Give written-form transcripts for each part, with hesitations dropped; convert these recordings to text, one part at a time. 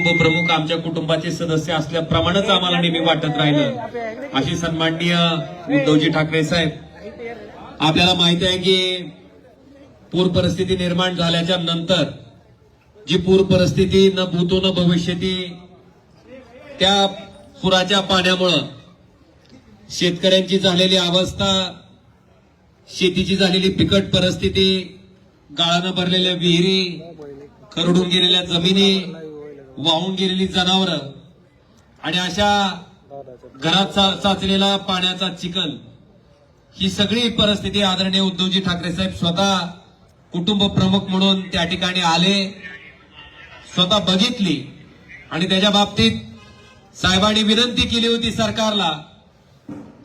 कुटुंब प्रमुख आमच्या कुटुंबाचे सदस्य असल्याप्रमाणेच आम्हाला नेहमी वाटत राहिलं. अशी सन्माननीय उद्धवजी ठाकरे साहेब, आपल्याला माहिती आहे की पूर परिस्थिती निर्माण झाल्याच्या नंतर जी पूर परिस्थिती न भूतो न भविष्यती, त्या पुराच्या पाण्यामुळं शेतकऱ्यांची झालेली अवस्था, शेतीची झालेली बिकट परिस्थिती, गाळानं भरलेल्या विहिरी, खरडून गेलेल्या जमिनी, वाहून गेलेली जनावरं आणि अशा घरात साचलेला पाण्याचा चिखल, ही सगळी परिस्थिती आदरणीय उद्धवजी ठाकरे साहेब स्वतः कुटुंब प्रमुख म्हणून त्या ठिकाणी आले, स्वतः बघितली आणि त्याच्या बाबतीत साहेबांनी विनंती केली होती सरकारला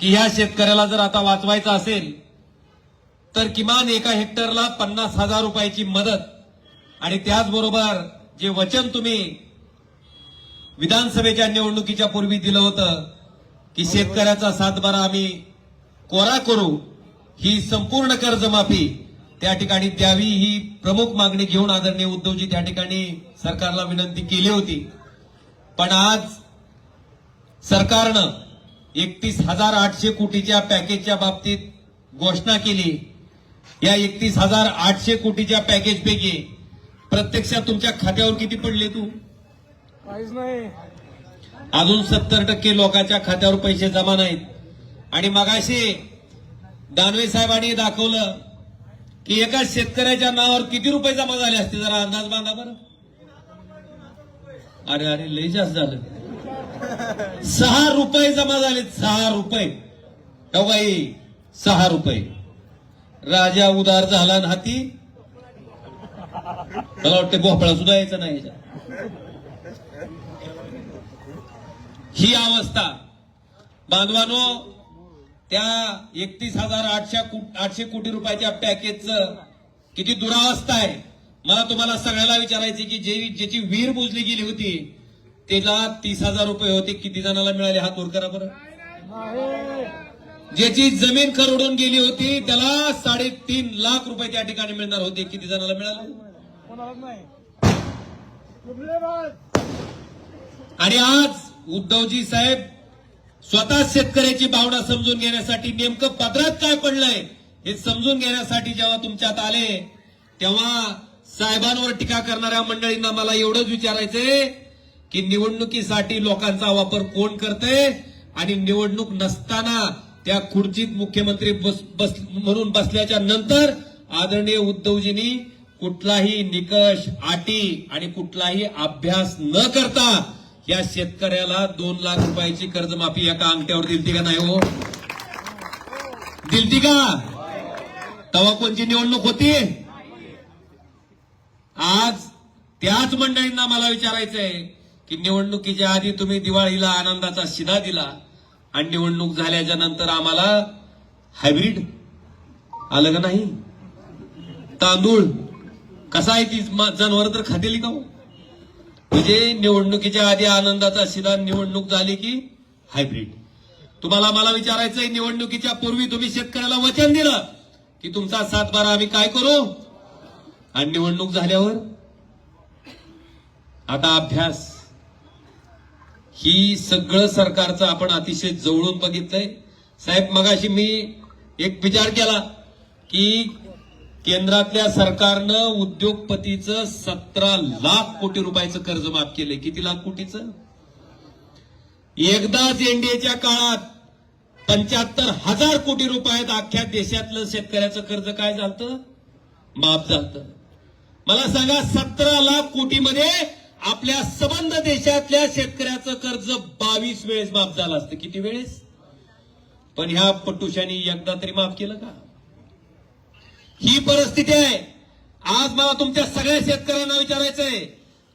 की ह्या शेतकऱ्याला जर आता वाचवायचं असेल तर किमान एका हेक्टरला 50,000 रुपयाची मदत आणि त्याचबरोबर जे वचन तुम्ही विधानसभेच्या निवडणुकीच्या पूर्वी दिलं होतं की शेतकऱ्याचा सातबारा आम्ही कोरा करू, ही संपूर्ण कर्जमाफी त्या ठिकाणी द्यावी, ही प्रमुख मागणी घेऊन आदरणीय उद्धवजी त्या ठिकाणी सरकारला विनंती केली होती. पण आज सरकारनं 31,800 कोटीच्या पॅकेजच्या बाबतीत घोषणा केली. या 31,800 कोटीच्या पॅकेजपैकी प्रत्यक्षात तुमच्या खात्यावर किती पडले? काहीच नाही. अजून 70% लोकांच्या खात्यावर पैसे जमा नाहीत. आणि मगाशी दानवे साहेबांनी दाखवलं की एका शेतकऱ्याच्या नावावर किती रुपये जमा झाले असते, जरा अंदाज बांधा बरं. अरे अरे लय जास्त झालं. 6 रुपये जमा झाले. 6 रुपये. हो बाई, 6 रुपये. राजा उदार झाला न हाती, मला वाटतं भोपळा सुद्धा यायचा नाही याच्यात. ही अवस्था बांधवानो, त्या 31,800 कोटी रुपयाच्या पॅकेजचं किती दुरावस्था आहे. मला तुम्हाला सगळ्याला विचारायचे की ज्याची विहीर बुजली गेली होती त्याला 30,000 रुपये होते, किती जणांना मिळाले? हात वर करा बरं. ज्याची जमीन खरडून गेली होती त्याला 3.5 लाख रुपये त्या ठिकाणी मिळणार होते, किती जणांना मिळाले? आणि आज उद्धवजी साहेब स्वतः शेतकऱ्याची भावना समजून घेण्यासाठी, नेमकं पदरात काय पडलंय हे समजून घेण्यासाठी जेव्हा तुमच्यात आले, तेव्हा साहेबांवर टीका करणाऱ्या मंडळींना मला एवढंच विचारायचंय की निवडणुकीसाठी लोकांचा वापर कोण करतंय आणि निवडणूक नसताना त्या खुर्चीत मुख्यमंत्री म्हणून बसल्याच्या नंतर आदरणीय उद्धवजींनी कुठलाही निकष, अटी आणि कुठलाही अभ्यास न करता या शेतकऱ्याला 2 लाख रुपयाची कर्जमाफी एका अंगठ्यावर दिलती का नाही? हो, दिलती का? तेव्हा कोणची निवडणूक होती? आज त्याच मंडळींना मला विचारायचंय की निवडणुकीच्या आधी तुम्ही दिवाळीला आनंदाचा शिधा दिला आणि निवडणूक झाल्याच्या नंतर आम्हाला हायब्रिड आलं का नाही? तांदूळ कसा आहे, ती जनावर तर खातेली का? म्हणजे निवडणुकीच्या आधी आनंदाचा शिधा, निवडणूक झाली की हायब्रिड. तुम्हाला मला विचारायचंय, निवडणुकीच्या पूर्वी तुम्ही शेतकऱ्याला वचन दिलं की तुमचा सातबारा आम्ही काय करू, आणि निवडणूक झाल्यावर आता अभ्यास. ही सगळं सरकारचं आपण अतिशय जवळून बघितलंय. साहेब, मगाशी मी एक विचार केला की केंद्रातल्या सरकारनं उद्योगपतीचं 17 लाख कोटी रुपयाचं कर्ज माफ केलंय. किती लाख कोटीचं? एकदाच एनडीएच्या काळात 75,000 कोटी रुपयात अख्ख्या देशातलं शेतकऱ्याचं कर्ज काय झालं? माफ झालं. मला सांगा, 17 लाख कोटीमध्ये आपल्या संबंध देशातल्या शेतकऱ्याचं कर्ज 22 वेळेस माफ झालं असतं. किती वेळेस? पण ह्या पटुशांनी एकदा तरी माफ केलं का? ही परिस्थिती आहे. आज मला तुमच्या सगळ्या शेतकऱ्यांना विचारायचंय,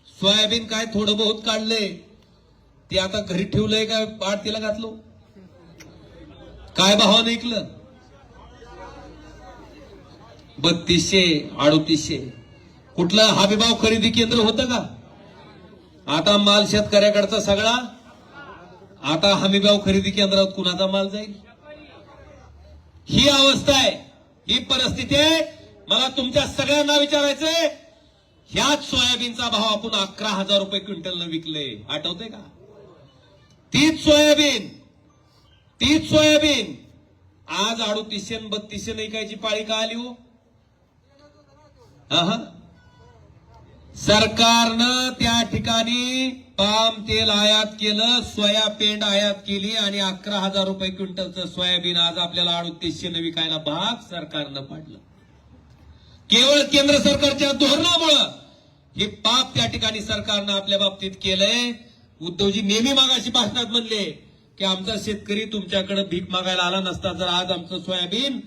सोयाबीन काय थोडं बहुत काढलंय ते आता घरी ठेवलंय का आडतीला घातलो? काय भावानं ऐकलं? 3200, 3800. कुठलं हमीभाव खरेदी केंद्र होतं का? आता माल शेतकऱ्याकडचा सगळा आता हमीभाव खरेदी केंद्रात कुणाचा माल जाईल? ही अवस्था आहे, ही परिस्थिती आहे. मला तुमच्या सगळ्यांना विचारायचंय, ह्याच सोयाबीनचा भाव आपण 11,000 रुपये क्विंटलनं विकले. आठवते का? तीच सोयाबीन आज 3800 आणि 3200 विकायची पाळी का आली हो? सरकारनं त्या ठिकाणी पाम तेल आयात केलं, सोया पेंड आयात केली आणि 11,000 रुपये क्विंटलचं सोयाबीन आज आपल्याला 3800 विकायला भाग सरकारनं पाडलं. केवळ केंद्र सरकारच्या धोरणामुळं हे पाप त्या ठिकाणी सरकारनं आपल्या बाबतीत केलंय. उद्धवजी नेहमी मागाशी भाषणात म्हणले की आमचा शेतकरी तुमच्याकडे भीक मागायला आला नसता जर आज आमचं सोयाबीन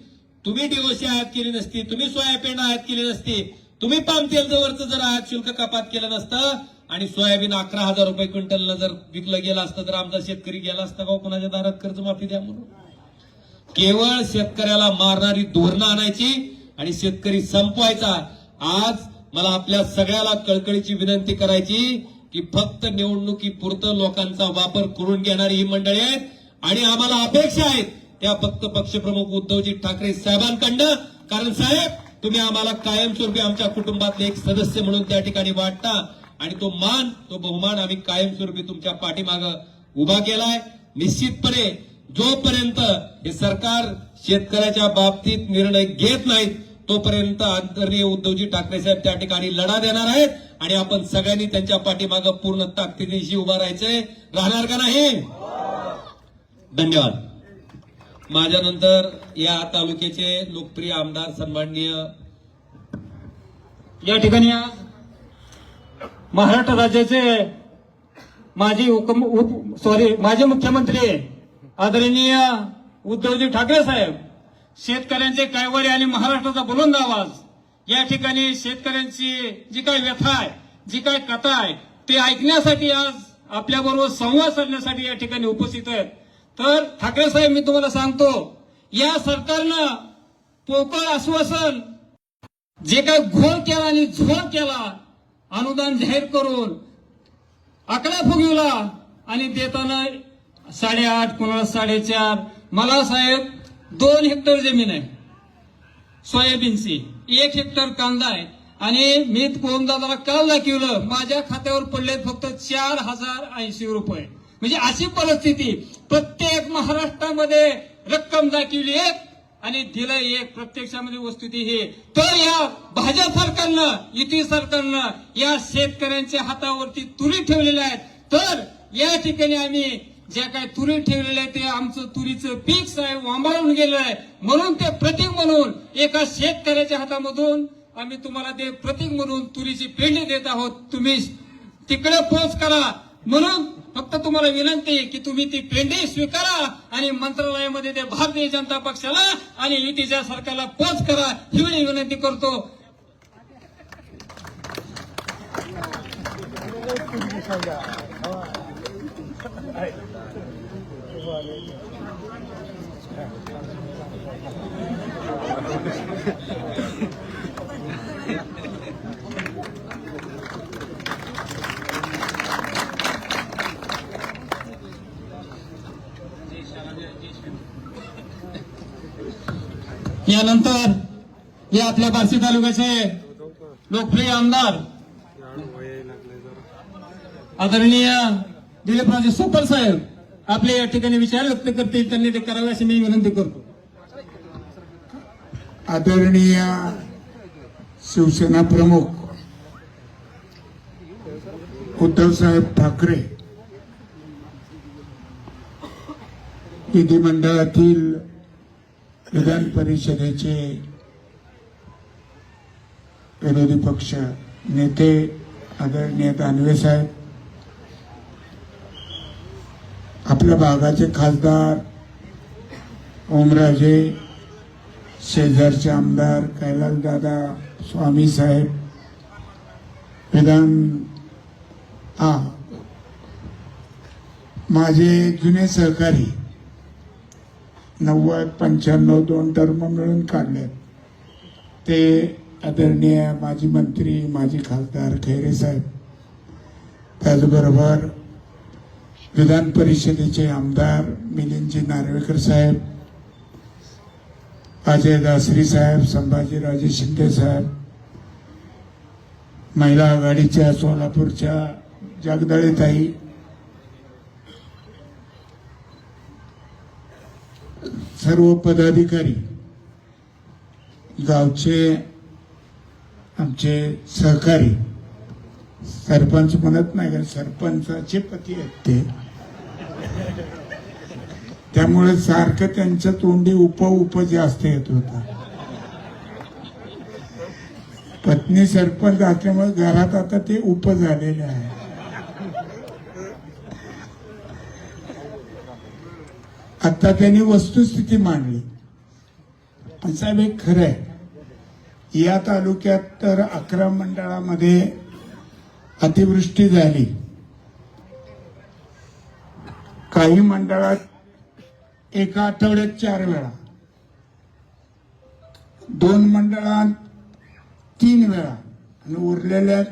तुम्ही डीओसी आयात केली नसती, तुम्ही सोयाबीन आयात केली नसती, तुम्ही पाम तेलवरचं जर आयात शुल्क कपात केलं नसतं आणि सोयाबीन 11,000 रुपये क्विंटलनं जर विकलं गेलं असतं तर आमचा शेतकरी गेला असता का कोणाच्या दारात कर्जमाफी द्या म्हणून? केवळ शेतकऱ्याला मारणारी धोरणं आणायची आणि शेतकरी संपवायचा. आज मला आपल्या सगळ्याला कळकळीची विनंती करायची की फक्त निवडणुकीपुरतं लोकांचा वापर करून घेणारी ही मंडळी आहेत आणि आम्हाला अपेक्षा आहेत त्या फक्त पक्षप्रमुख उद्धवजी ठाकरे साहेबांकडनं. कारण साहेब तुम्ही आम्हाला कायमस्वरूपी आमच्या कुटुंबातले एक सदस्य म्हणून त्या ठिकाणी वाटता आणि तो मान तो बहुमान आम्ही कायमस्वरूपी तुमच्या पाठीमागं उभा केलाय. निश्चितपणे जोपर्यंत हे सरकार शेतकऱ्याच्या बाबतीत निर्णय घेत नाहीत तोपर्यंत आदरणीय उद्धवजी ठाकरे साहेब त्या ठिकाणी लढा देणार आहेत आणि आपण सगळ्यांनी त्यांच्या पाठीमागं पूर्ण ताकदीनिशी उभा राहायचंय. राहणार का नाही? धन्यवाद. माझ्यानंतर या तालुक्याचे लोकप्रिय आमदार सन्माननीय या ठिकाणी महाराष्ट्र राज्याचे माजी मुख्यमंत्री आदरणीय उद्धवजी ठाकरे साहेब, शेतकऱ्यांचे कैवारी आणि महाराष्ट्राचा बुलंद आवाज, या ठिकाणी शेतकऱ्यांची जी काही व्यथा आहे, जी काही कथा आहे ते ऐकण्यासाठी आज आपल्याबरोबर संवाद साधण्यासाठी या ठिकाणी उपस्थित आहेत. तर ठाकरे साहेब, मी तुम्हाला सांगतो, या सरकारनं पोकळ आश्वासन जे काही घोळ केला आणि झोळ केला, अनुदान जाहीर करून आकडा फुगविला आणि देताना 8.5 कोणाला 4.5. मला साहेब 2 हेक्टर जमीन आहे सोयाबीनची, 1 हेक्टर कांदा आहे आणि मी कोमदादाला काल दाखवलं, माझ्या खात्यावर पडले फक्त 4,080 रुपये. म्हणजे अशी परिस्थिती, प्रत्येक महाराष्ट्रामध्ये रक्कम दाखवली एक आणि दिलं एक, प्रत्यक्षामध्ये वस्तुस्थिती हे. तर या भाजप सरकारनं, युती सरकारनं या शेतकऱ्यांच्या हातावरती तुरी ठेवलेल्या आहेत. तर या ठिकाणी आम्ही ज्या काही तुरी ठेवलेल्या आहेत ते आमचं तुरीचं पीक साहेब वांबाळून गेलंय. म्हणून ते प्रतीक म्हणून एका शेतकऱ्याच्या हातामधून आम्ही तुम्हाला ते प्रतीक म्हणून तुरीची पेंडी देत आहोत. तुम्ही तिकडे पोच करा. म्हणून फक्त तुम्हाला विनंती आहे की तुम्ही ती पेंडी स्वीकारा आणि मंत्रालयामध्ये ते भारतीय जनता पक्षाला आणि युतीच्या सरकारला पोच करा, ही विनंती करतो. यानंतर हे आपल्या बार्शी तालुक्याचे लोकप्रिय आमदार आदरणीय दिलीपराजे सोपल साहेब आपले या ठिकाणी विचार व्यक्त करतील, त्यांनी ते करावे अशी मी विनंती करतो. आदरणीय शिवसेना प्रमुख उद्धवसाहेब ठाकरे विधिमंडळातील विधान परिषदेचे विरोधी पक्ष नेते आदरणीय दानवे साहेब, आपल्या भागाचे खासदार ओमराजे, शेजारचे आमदार कैलासदादा स्वामी साहेब, माझे जुने सहकारी 90-95 2 टर्म मिळून काढलेत ते आदरणीय माजी मंत्री माजी खासदार खैरे साहेब, त्याचबरोबर विधान परिषदेचे आमदार मिलिंदजी नार्वेकर साहेब, अजय दासरी साहेब, संभाजीराजे शिंदे साहेब, महिला आघाडीच्या सोलापूरच्या जगदळेताई, सर्व पदाधिकारी, गावचे आमचे सहकारी, सरपंच म्हणत नाही कारण सरपंचाचे पती आहेत ते, त्यामुळे सारखं त्यांच्या तोंडी उप जास्त येत होता. पत्नी सरपंच असल्यामुळे घरात आता ते उप झालेले आहे. आता त्यांनी वस्तुस्थिती मांडली. पण साहेब एक खरं आहे, या तालुक्यात तर 11 मंडळामध्ये अतिवृष्टी झाली. काही मंडळात एका आठवड्यात 4 वेळा, 2 मंडळात 3 वेळा आणि उरलेल्या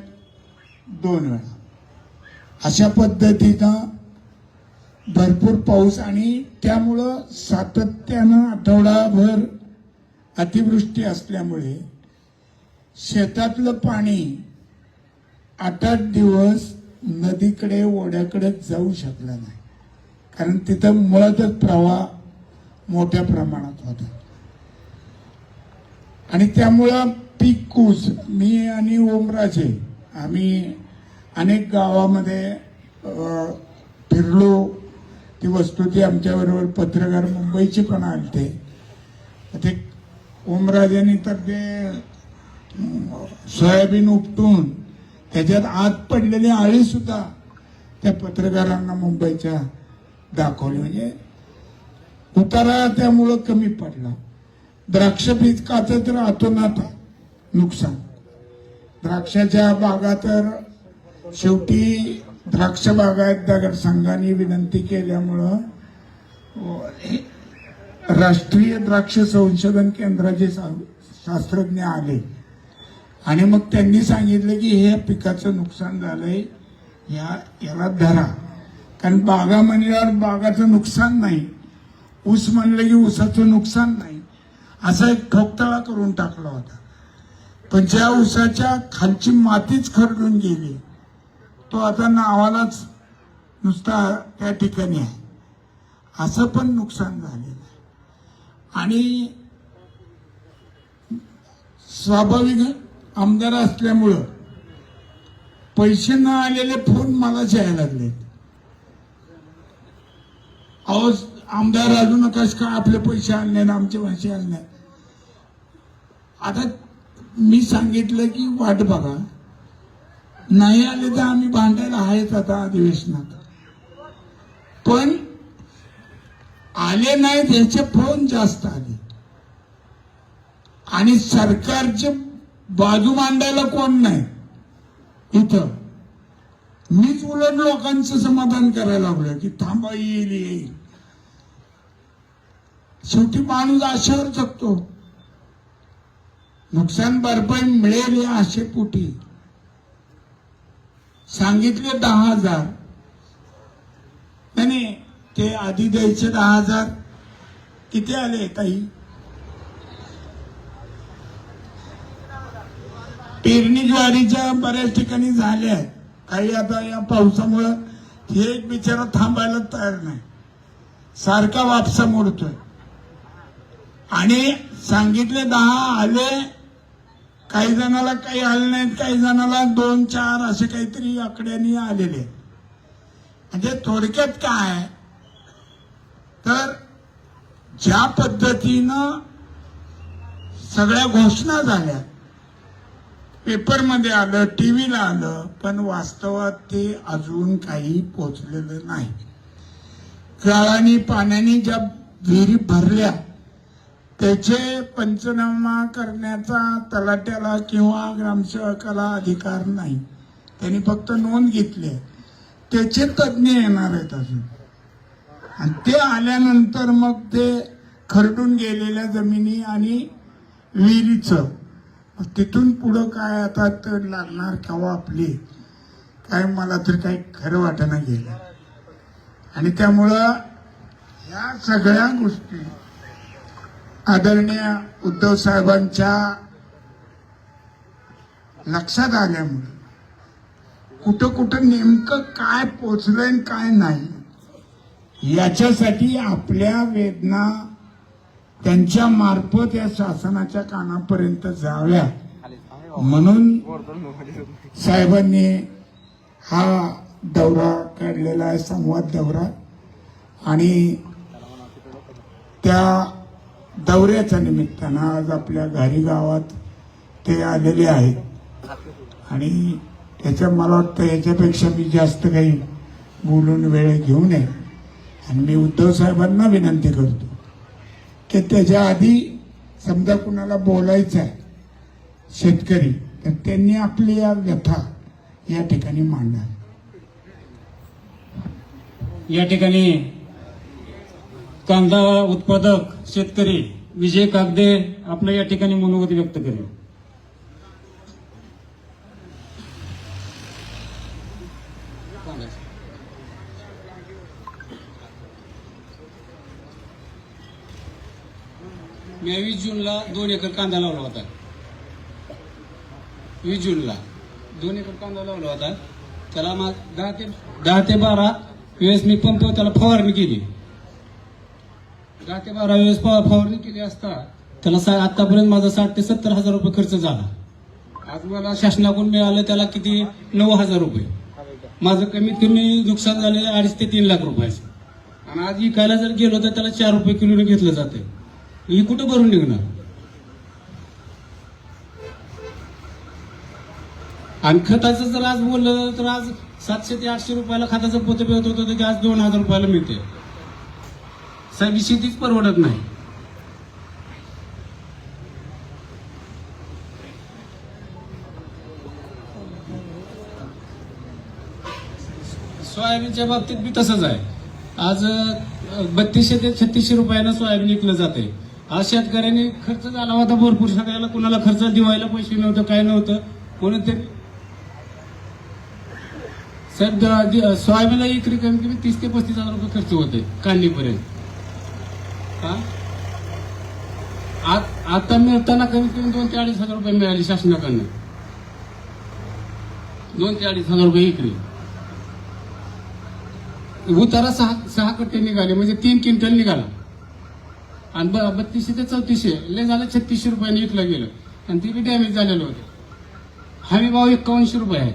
2 वेळा. अशा पद्धतीनं भरपूर पाऊस आणि त्यामुळं सातत्यानं आठवडाभर अतिवृष्टी असल्यामुळे शेतातलं पाणी 8-8 दिवस नदीकडे ओढ्याकडे जाऊ शकलं नाही, कारण तिथं मुळातच प्रवाह मोठ्या प्रमाणात होता. आणि त्यामुळं पीक कूच, मी आणि ओमराजे आम्ही अनेक गावामध्ये फिरलो. ती वस्तुती आमच्याबरोबर पत्रकार मुंबईचे पण आलते. ते ओमराजेंनी तर ते सोयाबीन उपटून त्याच्यात आत पडलेली आळी सुद्धा त्या पत्रकारांना मुंबईच्या दाखवली. म्हणजे उतारा त्यामुळं कमी पडला. द्राक्ष पिकाचं तर अतोनात नुकसान. द्राक्षाच्या बागा तर शेवटी द्राक्ष बागायतदार संघाने विनंती केल्यामुळं राष्ट्रीय द्राक्ष संशोधन केंद्राचे शास्त्रज्ञ आले आणि मग त्यांनी सांगितलं की हे पिकाचं नुकसान झालंय, याला धरा. कारण बागा म्हणल्यावर बागाचं नुकसान नाही, ऊस म्हणलं की ऊसाचं नुकसान नाही, असा एक ठोकताळा करून टाकला होता. पण ज्या ऊसाच्या खालची मातीच खरडून गेली तो आता नावालाच नुसता त्या ठिकाणी आहे, असं पण नुकसान झालेलं आहे. आणि स्वाभाविक आमदार असल्यामुळं पैसे न आलेले फोन मलाच यायला लागले. अहो आमदार राजू नकाश का आपले पैसे आले नाहीत, आमचे पैसे आले नाहीत. आता मी सांगितलं की वाट बघा, नाही आले तर आम्ही भांडायला आहेच आता अधिवेशनात. पण आले नाहीत ह्याचे फोन जास्त आले आणि सरकारची बाजू मांडायला कोण नाही इथं. मीच उलट लोकांचं समाधान करायला लागलोय की थांबा, येईल. शेवटी माणूस आशेवर जगतो. नुकसान भरपाई मिळेल या आशेपोटी सांगितले 10,000. नाही ते आधी द्यायचे 10,000 किती आले ताई? पेरणी ज्वारीच्या बऱ्याच ठिकाणी झाल्या आहेत. काही आता या पावसामुळं हे एक बिचारा थांबायला तयार नाही, सारखा वापसा मोडतोय. आणि सांगितले 10 आले, काही जणाला काही आले नाहीत, काही जणाला 2-4 असे काहीतरी आकड्यांनी आलेले. म्हणजे थोडक्यात काय तर ज्या पद्धतीनं सगळ्या घोषणा झाल्या, पेपरमध्ये आलं, टीव्हीला आलं, पण वास्तवात ते अजून काही पोचलेलं नाही. गाळानी पाण्याने ज्या विहिरी भरल्या त्याचे पंचनामा करण्याचा तलाट्याला किंवा ग्रामसेवकाला अधिकार नाही. त्यांनी फक्त नोंद घेतली आहे. त्याचे तज्ज्ञ येणार आहेत अजून, आणि ते आल्यानंतर मग ते खरडून गेलेल्या जमिनी आणि विहिरीचं तिथून पुढं काय आता तर लागणार केव्हा आपली काय, मला तर काही खरं वाटेना गेलं. आणि त्यामुळं या सगळ्या गोष्टी आदरणीय उद्धव साहेबांच्या लक्षात आल्यामुळे कुठं कुठं नेमकं काय पोचलंय आणि काय नाही याच्यासाठी आपल्या वेदना त्यांच्या मार्फत या शासनाच्या कानापर्यंत जाव्या म्हणून साहेबांनी हा दौरा काढलेला आहे, संवाद दौरा. आणि त्या दौऱ्याच्या निमित्तानं आज आपल्या घारी गावात ते आलेले आहेत. आणि त्याच्या मला वाटतं याच्यापेक्षा मी जास्त काही बोलून वेळ घेऊ नये. आणि मी उद्धव साहेबांना विनंती करतो की त्याच्या आधी समजा कुणाला बोलायचं आहे शेतकरी, तर त्यांनी आपली या व्यथा या ठिकाणी मांडावी. या ठिकाणी कांदा उत्पादक शेतकरी विजय कागदे आपलं या ठिकाणी मनोगत व्यक्त करेल. मी 20 जूनला 2 एकर कांदा लावला होता. 20 जूनला 2 एकर कांदा लावला होता. त्याला मग 10 ते 12 वेळेस मी पंप त्याला फवारणी केली. 10 ते 12 वेळेस फवारणी केली असता त्याला आतापर्यंत माझा 60 ते 70 हजार रुपये खर्च झाला. आज मला शासनाकडून मिळालं त्याला किती 9,000 रुपये. माझं कमीत कमी नुकसान झाले 2.5 ते 3 लाख रुपयाचं. आणि आज विकायला जर गेलो तर त्याला 4 रुपये किलोने घेतलं जाते. ही कुठं भरून निघणार. आणि खताचं जर आज बोललं तर आज 700 ते 800 रुपयाला खताचं पोते मिळत होतं, की आज 2,000 रुपयाला मिळते. साहेब शेतीच परवडत नाही. सोयाबीनच्या बाबतीत बी तसंच आहे. आज 3200 ते 3600 रुपयानं सोयाबीन विकलं जाते. आज शेतकऱ्यांनी खर्च झाला होता भरपूर. सगळ्याला कुणाला खर्च दिवायला पैसे नव्हतं, काय नव्हतं. म्हणून ते साहेब सोयाबीनला एकरी कमी कमी 30 ते 35 हजार रुपये खर्च होते काढणीपर्यंत. आता मिळताना कमीत कमी 2 ते 2.5 हजार रुपये मिळाले शासनाकडनं. 2 ते 2.5 हजार रुपये एकरी. उतारा 6 कट्टे निघाले म्हणजे 3 क्विंटल निघाला. आणि 3200 ते 3400 लय झालं 3600 रुपयाने विकलं गेलं. आणि ते बी डॅमेज झालेलं होतं. हमी भाव 5100 रुपये आहे.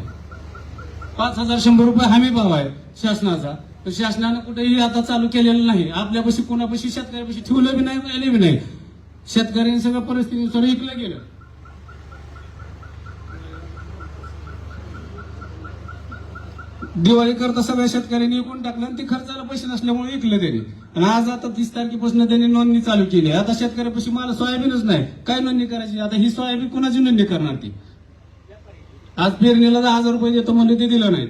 5100 रुपये हमी भाव आहे शासनाचा. तर शासनानं कुठेही आता चालू केलेलं नाही. आपल्यापाशी कोणापाशी शेतकऱ्यापाशी ठेवलं बी नाही, राहिलं बी नाही. शेतकऱ्यांनी सगळं परिस्थितीनुसार विकलं गेलं. दिवाळी करता सगळ्या शेतकऱ्यांनी विकून टाकलं आणि ते खर्चाला पैसे नसल्यामुळे विकलं त्यांनी. आणि आज आता 30 तारखेपासून त्यांनी नोंदणी चालू केली. आता शेतकऱ्यापाशी मला सोयाबीनच नाही, काय नोंदणी करायची. आता ही सोयाबीन कोणाची नोंदणी करणार ती. आज पेरणीला 10,000 रुपये देतो म्हणले, ते दिलं नाही.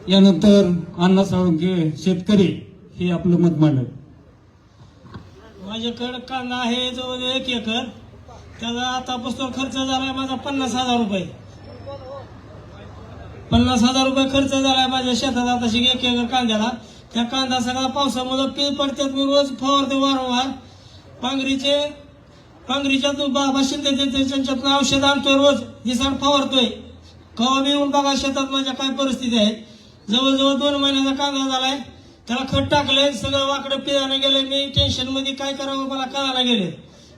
यानंतर अण्णा साळुंखे शेतकरी हे आपलं मत मांडलं. माझ्याकडे कांदा आहे जवळजवळ 1 एकर. त्याचा आतापासून खर्च झालाय माझा 50,000 रुपये. 50,000 रुपये खर्च झालाय माझ्या शेतात आताशी 1 एकर कांद्याला. त्या कांदा सगळा पावसामुळे पीळ पडतात. मी रोज फवारते वारंवार. पांगरीच्या बाबा शिंदे त्यांच्यातून औषध आणतोय रोज. दिसाड फवारतोय. कवा बी येऊन बघा शेतात माझ्या काय परिस्थिती आहे. जवळजवळ 2 महिन्याचा कांदा झालाय. त्याला खत टाकलंय, सगळं वाकडं पिळानं गेलंय. मी टेन्शन मध्ये काय करावं मला कळायला गेले.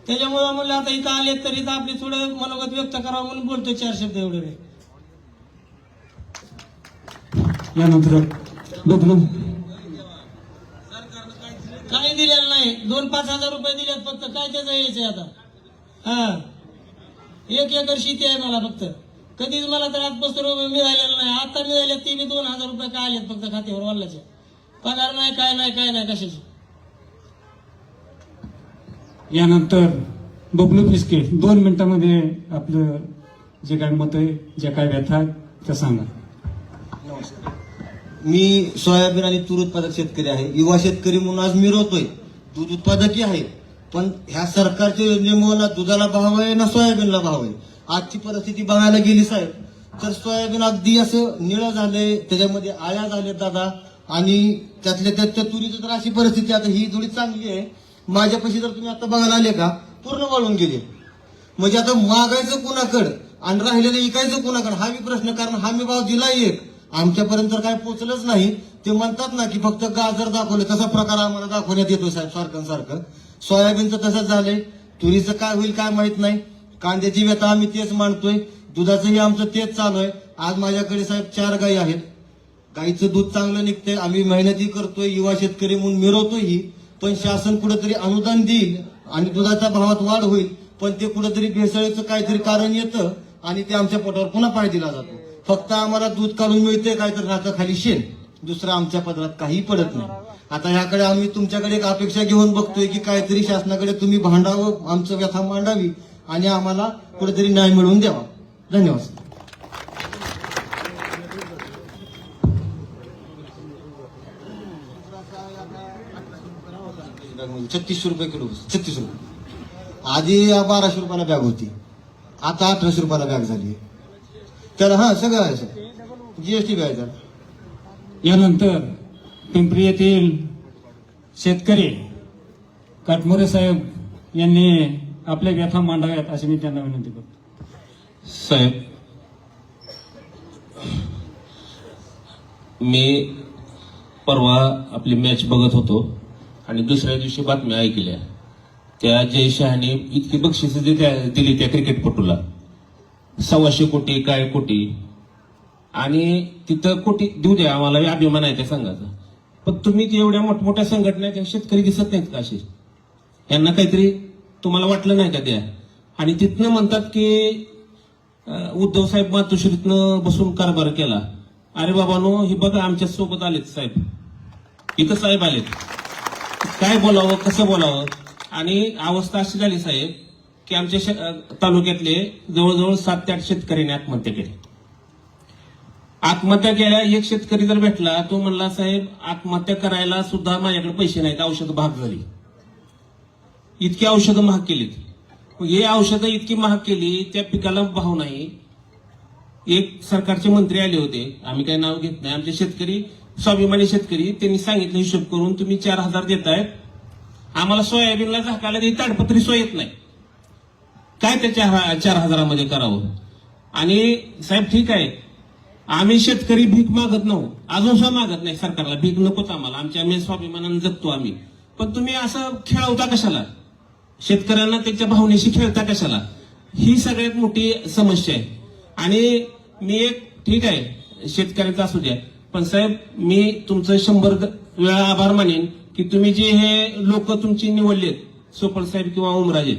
त्याच्यामुळे म्हणलं आता इथं आले तर इथं आपली थोडं मनोगत व्यक्त करावं म्हणून बोलतोय 4 शब्द एवढे. यानंतर बदलून काही दिलेलं नाही. 2-5 हजार रुपये दिलेत फक्त. काय त्याचं यायचंय आता. 1 एकर शेती आहे मला फक्त. कधीच मला तर आजपासून मिळालेलं नाही. आता मिळाले ते बी 2,000 रुपये काय आलेत फक्त खात्यावर वल्लाचे. पगार नाही, काय नाही कशाची. यानंतर बबलू फिसके 2 मिनिटांमध्ये आपलं जे काय मत आहे, जे काय व्यथा आहे त्या सांगा. मी सोयाबीन आणि तूर उत्पादक शेतकरी आहे. युवा शेतकरी म्हणून आज मी रोवतोय. दूध उत्पादकही आहे. पण ह्या सरकारच्या योजनेमुळे ना दुधाला भाव आहे ना सोयाबीनला भाव आहे. आजची परिस्थिती बघायला गेली साहेब तर सोयाबीन अगदी असं निळं झालंय. त्याच्यामध्ये आळ्या झाल्यात दादा. आणि त्यातल्या त्यात त्या तुरीचं तर अशी परिस्थिती. आता ही थोडी चांगली आहे. माझ्यापाशी जर तुम्ही आता बघायला आले का पूर्ण वाळून गेले. म्हणजे आता मागायचं कुणाकडं आणि राहिलेलं इकायचं कुणाकडं हा बी प्रश्न. कारण हमी भाव दिला एक, आमच्यापर्यंत काय पोहोचलंच नाही. ते म्हणतात ना की फक्त गाजर दाखवले, तसा प्रकार आम्हाला दाखवण्यात येतो साहेब सारखं. सोयाबीनचं तसंच झालंय, तुरीचं काय होईल काय माहित नाही, कांद्याची व्यथा आम्ही तेच मांडतोय, दुधाचंही आमचं तेच चालू आहे. आज माझ्याकडे साहेब 4 गायी आहेत. गाईचं दूध चांगलं निघतंय, आम्ही मेहनती करतोय, युवा शेतकरी म्हणून मिरवतोय. पण शासन कुठेतरी अनुदान देईल आणि दुधाच्या भावात वाढ होईल, पण ते कुठेतरी भेसळीचं काहीतरी कारण येतं आणि ते आमच्या पोटावर पुन्हा पाय दिला जातो. फक्त आम्हाला दूध काढून मिळतंय काहीतरी राहतं खाली शेण, दुसरं आमच्या पदरात काही पडत नाही. आता ह्याकडे आम्ही तुमच्याकडे एक अपेक्षा घेऊन बघतोय की काहीतरी शासनाकडे तुम्ही भांडावं, आमचं व्यथा मांडावी आणि आम्हाला कुठेतरी न्याय मिळवून द्यावा. धन्यवाद. 3600 रुपये किलो, 36 रुपये. आधी 1200 रुपयाला बॅग होती, आता 1800 रुपयाला बॅग झाली. त्याला हा सगळं आहे सर, जीएसटी बॅग त्याला. यानंतर पिंपरी येथील शेतकरी काटमोरे साहेब यांनी आपल्या व्यथा मांडाव्यात अशी मी त्यांना विनंती करतो. साहेब, मी परवा आपली मॅच बघत होतो आणि दुसऱ्या दिवशी बातम्या ऐकल्या. त्या जय शहाने इतकी बक्षिसं दिली त्या क्रिकेटपटूला, 125 कोटी काय कोटी, आणि तिथं कोटी देऊ द्या, आम्हाला अभिमान आहे त्या संघाचा. पण तुम्ही एवढ्या मोठमोठ्या संघटना त्या शेतकरी दिसत नाहीत का असे? यांना काहीतरी तुम्हाला वाटलं नाही का द्या? आणि तिथनं म्हणतात की उद्धव साहेब मातोश्रीतनं बसून कारभार केला. अरे बाबानो, हे बघा आमच्या सोबत आलेत साहेब, इथं साहेब आलेत. काय बोलावं, कसं बोलावं? आणि अवस्था अशी झाली साहेब की आमच्या तालुक्यातले जवळजवळ 7 ते 8 शेतकऱ्यांनी आत्महत्या केली. आत्महत्या केल्या. एक शेतकरी जर भेटला, तो म्हणला साहेब आत्महत्या करायला सुद्धा माझ्याकडे पैसे नाहीत, औषधं महाग झाली. इतकी औषधं महाग केलीत. हे औषधं इतकी महाग केली, त्या पिकाला भाव नाही. एक सरकारचे मंत्री आले होते, आम्ही काही नाव घेत नाही, आमचे शेतकरी स्वाभिमानी शेतकरी, त्यांनी सांगितलं हिशोब करून तुम्ही 4000 देतायत, आम्हाला सोयाबीनला झाकायला ती ताडपत्री सोय येत नाही, काय त्या 4000 करावं? आणि साहेब ठीक आहे, आम्ही शेतकरी भीक मागत नाही, अजून सुद्धा मागत नाही सरकारला, भीक नकोच आम्हाला, आम्ही स्वाभिमानाने जगतो आम्ही. पण तुम्ही असं खेळवता कशाला? शेतकऱ्यांना त्याच्या भावनेशी खेळता कशाला? ही सगळ्यात मोठी समस्या आहे. आणि मी एक ठीक आहे शेतकऱ्याचा असू द्या, पण साहेब मी तुमचं 100 वेळा आभार मानेन की तुम्ही जे हे लोक तुमची निवडलेत, सोपल साहेब किंवा उमराजे,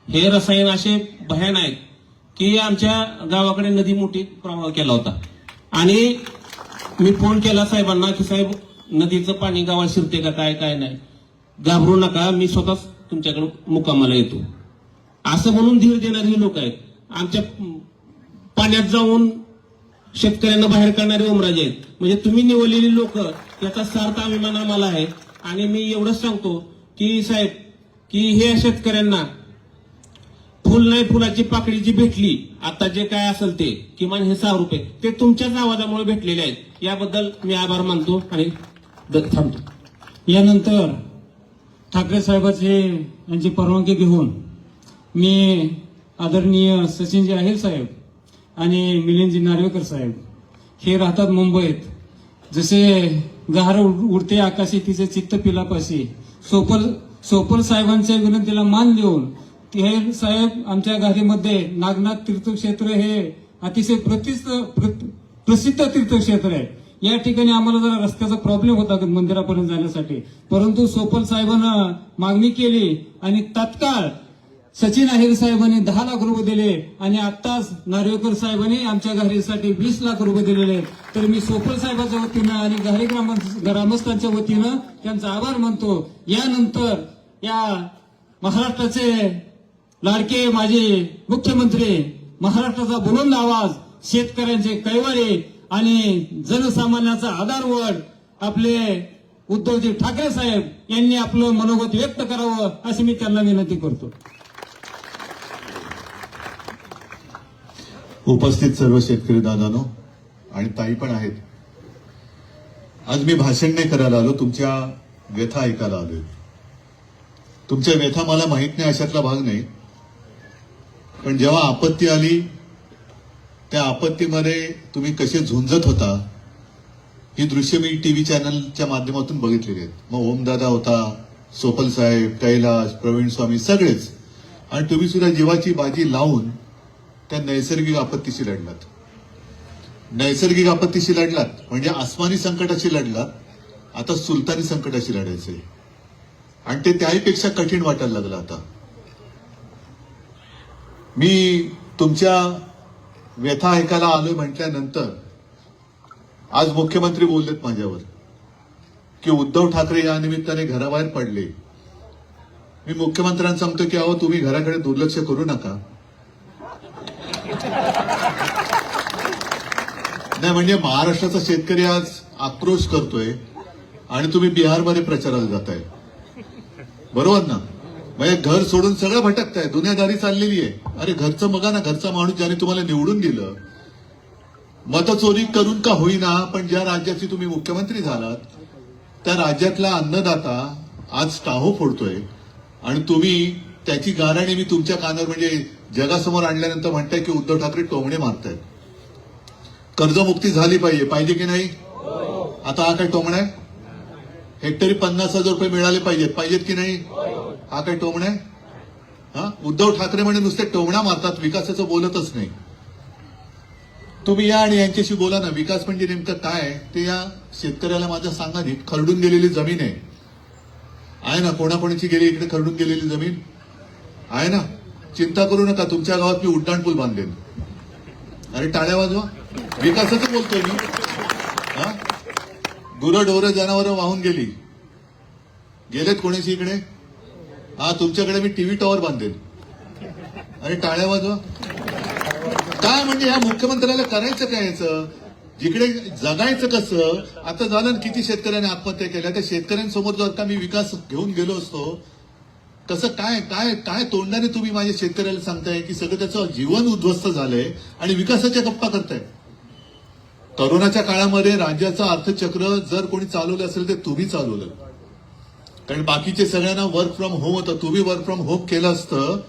हे रसायन असे भयान आहेत की आमच्या गावाकडे नदी मोठी प्रवाह केला होता. आणि मी फोन केला साहेबांना की साहेब नदीचं पाणी गावात शिरते का काय नाही, घाबरू नका, मी स्वतःच तुमच्याकडे मुक्कामाला येतो, असं म्हणून धीर देणारी लोक आहेत. आमच्या पाण्यात जाऊन शेतकऱ्यांना बाहेर करणारे उमराजे आहेत. म्हणजे तुम्ही निवडलेली लोक, याचा सार्थ अभिमान आम्हाला आहे. आणि मी एवढंच सांगतो की साहेब की हे शेतकऱ्यांना फुल नाही फुलाची पाकळी जी भेटली, आता जे काय असेल ते किमान हे 6 रुपये ते तुमच्याच आवाजामुळे भेटलेले आहेत, याबद्दल मी आभार मानतो आणि थांबतो. यानंतर ठाकरे साहेबांची यांची परवानगी घेऊन मी आदरणीय सचिनजी आहेर साहेब आणि मिलिंदजी नार्वेकर साहेब हे राहतात मुंबईत. जसे गहार उडते आकाशी तिचे चित्त पिलापाशी, सोपल साहेबांच्या विनंतीला मान देऊन हे साहेब आमच्या घारीमध्ये नागनाथ तीर्थक्षेत्र हे अतिशय प्रसिद्ध तीर्थक्षेत्र आहे. या ठिकाणी आम्हाला जरा रस्त्याचा प्रॉब्लेम होता मंदिरापर्यंत जाण्यासाठी, परंतु सोपल साहेबांना मागणी केली आणि तात्काळ सचिन आहेर साहेबांनी 10 लाख रुपये दिले आणि आत्ताच नार्वेकर साहेबांनी आमच्या घारीसाठी 20 लाख रुपये दिलेले आहेत. तर मी सोपल साहेबांच्या वतीनं आणि घारी ग्रामस्थांच्या वतीनं त्यांचा आभार मानतो. यानंतर या महाराष्ट्राचे लाडके माजी मुख्यमंत्री, महाराष्ट्राचा बुलंद आवाज, शेतकऱ्यांचे कैवारी आणि जनसामान्याचा आधारवड आपले उद्धवजी ठाकरे साहेब यांनी आपलं मनोगत व्यक्त करावं अशी मी त्यांना विनंती करतो. उपस्थित सर्व शेतकरी दादानो आणि ताई पण आहेत. आज मी भाषण नाही करायला आलो, तुमच्या व्यथा ऐकायला आलोय. तुमच्या व्यथा मला माहित नाही अशातला भाग नाही, पण जेव्हा आपत्ती आली त्या आपत्तीमध्ये तुम्ही कसे झुंजत होता ही दृश्य मी टीव्ही चॅनलच्या माध्यमातून बघितलेली आहेत. मग ओमदादा होता, सोपल साहेब, कैलास, प्रवीण स्वामी सगळेच, आणि तुम्ही सुद्धा जीवाची बाजी लावून त्या नैसर्गिक आपत्तीशी लढलात. नैसर्गिक आपत्तीशी लढलात म्हणजे आसमानी संकटाशी लढलात, आता सुलतानी संकटाशी लढायचंय, आणि ते त्याहीपेक्षा कठीण वाटायला लागलं. आता मी तुमच्या व्यथा ऐकायला आलोय म्हटल्यानंतर आज मुख्यमंत्री बोललेत माझ्यावर की उद्धव ठाकरे या निमित्ताने घराबाहेर पडले. मी मुख्यमंत्र्यांना सांगतो की अहो तुम्ही घराकडे दुर्लक्ष करू नका. नाही म्हणजे महाराष्ट्राचा शेतकरी आज आक्रोश करतोय आणि तुम्ही बिहारमध्ये प्रचाराला जाताय, बरोबर ना? म्हणजे घर सोडून सगळं भटकताय, दुनियादारी चाललेली आहे. अरे घरचं बघा ना, घरचा माणूस ज्याने तुम्हाला निवडून दिलं, मतचोरी करून का होईना, पण ज्या राज्याचे तुम्ही मुख्यमंत्री झालात त्या राज्यातला अन्नदाता आज टाहो फोडतोय आणि तुम्ही त्याची गाराणी मी तुमच्या कानावर म्हणजे जगासमोर आणल्यानंतर म्हणताय की उद्धव ठाकरे टोमणे मारतायत. कर्जमुक्ती झाली पाहिजे की नाही? आता हा काय टोमणा आहे? हेक्टरी 50,000 रुपये मिळाले पाहिजेत की नाही? हा काय टोमणा आहे? हा, उद्धव ठाकरे म्हणजे नुसते टोमणा मारतात, विकासाचं बोलतच नाही. तुम्ही या आणि यांच्याशी बोला ना. विकास म्हणजे नेमकं काय ते या शेतकऱ्याला माझ्या सांगा. नीट खरडून गेलेली जमीन आहे ना, कोणाकोणाची गेली इकडे खरडून गेलेली जमीन आहे ना. चिंता करू नका, तुमच्या गावात मी उड्डाण पूल बांधेन. अरे टाळ्या वाजवा, विकासाचं बोलतोय मी. हा, गुरंढोरं जनावरं वाहून गेलेत कोणाची इकडे? हा, तुमच्याकडे मी टीव्ही टॉवर बांधेन. अरे टाळ्या वाजवा. काय म्हणजे या मुख्यमंत्र्याला करायचं काय याचं? जिकडे जगायचं कसं? आता झालं ना, किती शेतकऱ्यांनी आत्महत्या केल्या. त्या शेतकऱ्यांसमोर जर का मी विकास घेऊन गेलो असतो, कसं काय काय काय तोंडाने तुम्ही माझ्या शेतकऱ्याला सांगताय की सगळं त्याचं जीवन उद्ध्वस्त झालंय आणि विकासाच्या गप्पा करताय. करोनाच्या काळामध्ये राज्याचं अर्थचक्र जर कोणी चालवलं असेल तर तुम्ही चालवलं, कारण बाकीचे सगळ्यांना वर्क फ्रॉम होम होतं. तुम्ही वर्क फ्रॉम होम केलं असतं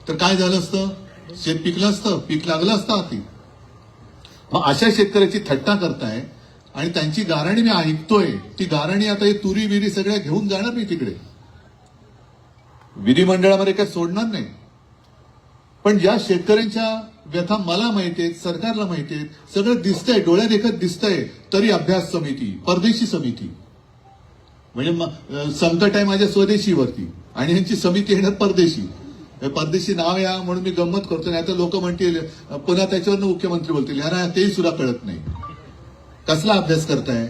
तर काय झालं असतं? शेत पिकलं असतं, पीक लागलं असतं हाती. मग अशा शेतकऱ्याची थट्टा करताय आणि त्यांची गाराणी मी ऐकतोय. ती गाराणी आता हे तुरी विरी सगळ्या घेऊन जाणार मी तिकडे विधिमंडळामध्ये काय सोडणार नाही. पण ज्या शेतकऱ्यांच्या व्यथा मला माहितीये, सरकारला माहितीये, सगळं दिसतंय, डोळ्यादेखत दिसतंय, तरी अभ्यास समिती, परदेशी समिती, म्हणजे संकट आहे माझ्या स्वदेशीवरती आणि ह्यांची समिती येणार परदेशी. परदेशी नाव या म्हणून मी गंमत करतो, नाही तर लोक म्हणतील पुन्हा त्याच्यावर मुख्यमंत्री बोलतील ह्यांना तेही सुद्धा कळत नाही. कसला अभ्यास करताय?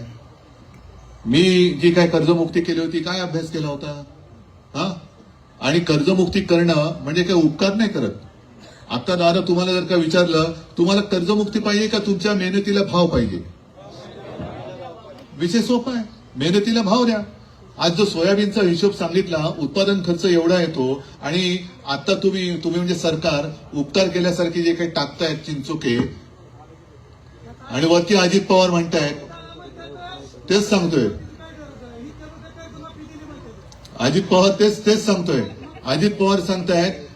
मी जी काय कर्जमुक्ती केली होती, काय अभ्यास केला होता? हा, आणि कर्जमुक्ती करणं म्हणजे काय उपकार नाही करत. आता दादा तुम्हाला जर का विचारलं तुम्हाला कर्जमुक्ती पाहिजे का तुमच्या मेहनतीला भाव पाहिजे, विषय सोपा आहे. मेहनतीला भाव द्या. आज जो सोयाबीनचा हिशोब सांगितला, उत्पादन खर्च एवढा येतो आणि आता तुम्ही म्हणजे सरकार उपकार केल्यासारखे जे काही टाकतायत चिंचोके, आणि वरती अजित पवार म्हणतायत तेच सांगतोय. अजित पवार तेच सांगतोय. अजित पवार सांगतायत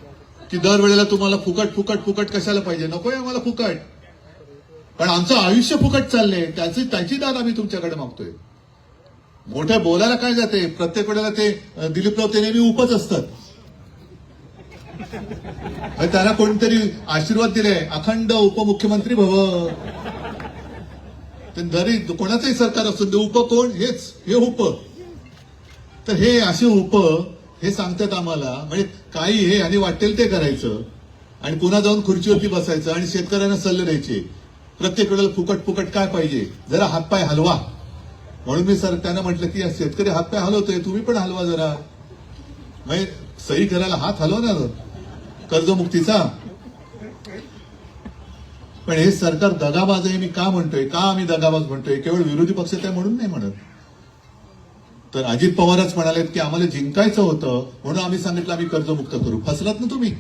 की दरवेळेला तुम्हाला फुकट कशाला पाहिजे? नकोय आम्हाला फुकट, पण आमचं आयुष्य फुकट चाललंय, त्याची दाद आम्ही तुमच्याकडे मागतोय. मोठ्या बोलायला काय जाते? प्रत्येक वेळेला ते दिलीपराव ते नेहमी उपच असतात. त्यांना कोणतरी आशीर्वाद दिले, अखंड उपमुख्यमंत्री भव. जरी कोणाचंही सरकार असून ते उप कोण? हे उप. तर हे असे उप हे सांगतात आम्हाला, म्हणजे काही हे आणि वाटेल ते करायचं आणि पुन्हा जाऊन खुर्चीवरती बसायचं आणि शेतकऱ्यांना सल्ले द्यायचे. प्रत्येक वेळेला फुकट काय पाहिजे? जरा हातपाय हलवा. म्हणून मी त्यांना म्हटलं की शेतकरी हातपाय हलवतोय, तुम्ही पण हलवा जरा. म्हणजे सही करायला हात हलवा ना कर्जमुक्तीचा. पण हे सरकार दगाबाज आहे. मी का म्हणतोय? का आम्ही दगाबाज म्हणतोय? केवळ विरोधी पक्षात आहे म्हणून नाही म्हणत. तर अजित पवारच म्हणालेत की आम्हाला जिंकायचं होतं म्हणून आम्ही सांगितलं आम्ही कर्जमुक्त करू. फसलात ना तुम्ही.